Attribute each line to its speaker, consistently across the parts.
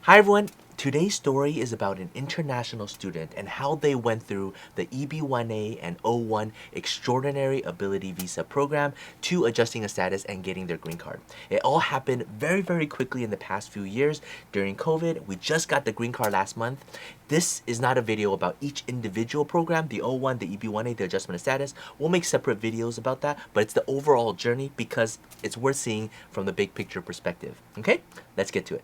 Speaker 1: Hi everyone, today's story is about an international student and how they went through the EB-1A and O-1 Extraordinary Ability Visa program to adjusting a status and getting their green card. It all happened very quickly in the past few years during COVID. We just got the green card last month. This is not a video about each individual program, the O1, the EB-1A, the adjustment of status. We'll make separate videos about that, but it's the overall journey because it's worth seeing from the big picture perspective. Okay, let's get to it.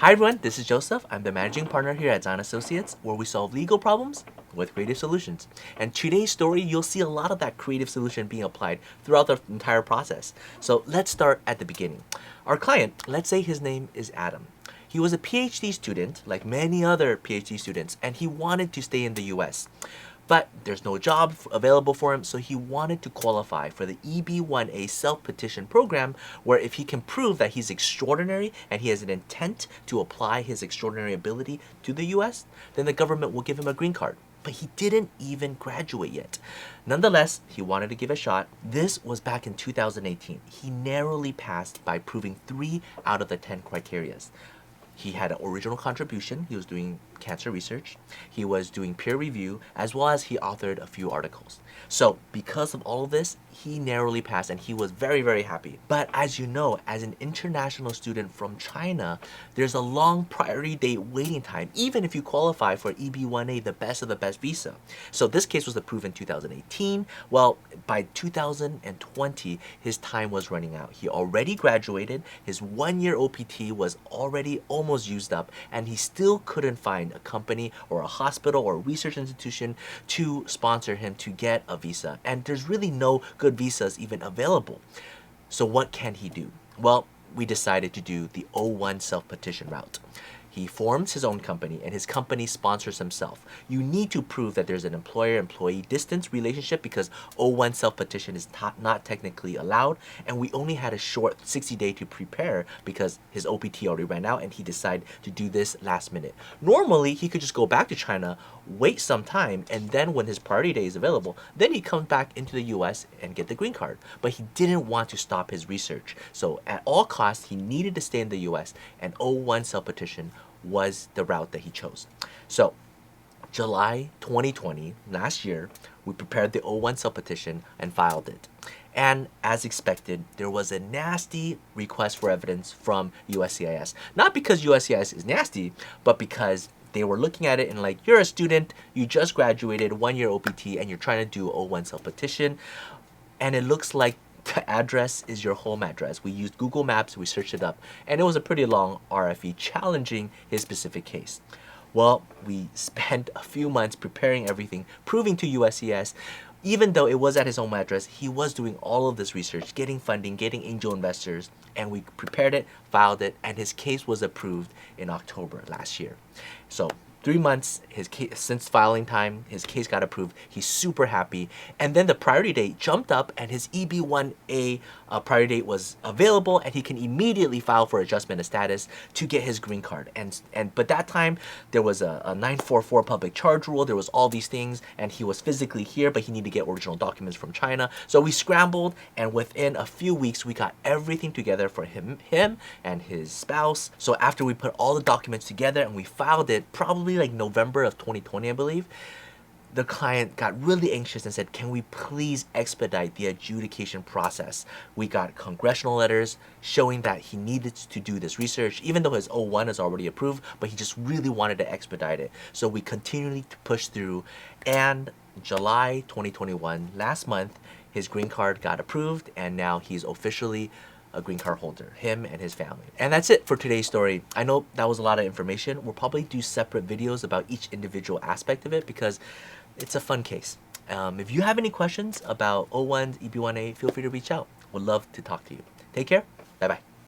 Speaker 1: Hi everyone, this is Joseph. I'm the managing partner here at Zahn Associates, where we solve legal problems with creative solutions. And today's story, you'll see a lot of that creative solution being applied throughout the entire process. So let's start at the beginning. Our client, let's say his name is Adam. He was a PhD student, like many other PhD students, and he wanted to stay in the US. But there's no job available for him, so he wanted to qualify for the EB-1A self-petition program, where if he can prove that he's extraordinary and he has an intent to apply his extraordinary ability to the US, then the government will give him a green card. But he didn't even graduate yet. Nonetheless, he wanted to give a shot. This was back in 2018. He narrowly passed by proving 3 out of the 10 criterias. He had an original contribution. He was doing cancer research. He was doing peer review, as well as he authored a few articles. So because of all of this, he narrowly passed and he was very happy. But as you know, as an international student from China, there's a long priority date waiting time, even if you qualify for EB-1A, the best of the best visa. So this case was approved in 2018. Well, by 2020, his time was running out. He already graduated. His 1-year OPT was already almost used up, and he still couldn't find a company or a hospital or a research institution to sponsor him to get a visa. And there's really no good visas even available. So what can he do? Well, we decided to do the O1 self-petition route. He forms his own company and his company sponsors himself. You need to prove that there's an employer-employee distance relationship because O1 self-petition is not technically allowed, and we only had a short 60-day to prepare because his OPT already ran out and he decided to do this last minute. Normally, he could just go back to China, wait some time, and then when his priority day is available, then he comes back into the US and get the green card. But he didn't want to stop his research. So at all costs, he needed to stay in the US, and O1 self-petition was the route that he chose. So July 2020, last year, we prepared the O1 self-petition and filed it. And as expected, there was a nasty request for evidence from USCIS. Not because USCIS is nasty, but because they were looking at it and like, you're a student, you just graduated, 1-year OPT, and you're trying to do O1 self-petition. And it looks like the address is your home address. We used Google Maps, we searched it up, and it was a pretty long RFE challenging his specific case. Well, we spent a few months preparing everything, proving to USCIS, even though it was at his home address, he was doing all of this research, getting funding, getting angel investors, and we prepared it, filed it, and his case was approved in October last year. So 3 months his case, since filing time, his case got approved. He's super happy. And then the priority date jumped up and his EB-1A priority date was available, and he can immediately file for adjustment of status to get his green card. But that time there was a 944 public charge rule. There was all these things, and he was physically here, but he needed to get original documents from China. So we scrambled, and within a few weeks we got everything together for him and his spouse. So after we put all the documents together and we filed it, probably like November of 2020, I believe, the client got really anxious and said, can we please expedite the adjudication process? We got congressional letters showing that he needed to do this research, even though his O1 is already approved, but he just really wanted to expedite it. So we continually push through, and July 2021, last month, his green card got approved, and now he's officially a green card holder, him and his family. And that's it for today's story. I know that was a lot of information. We'll probably do separate videos about each individual aspect of it because it's a fun case. If you have any questions about O1, EB-1A, feel free to reach out. Would love to talk to you. Take care. Bye-bye.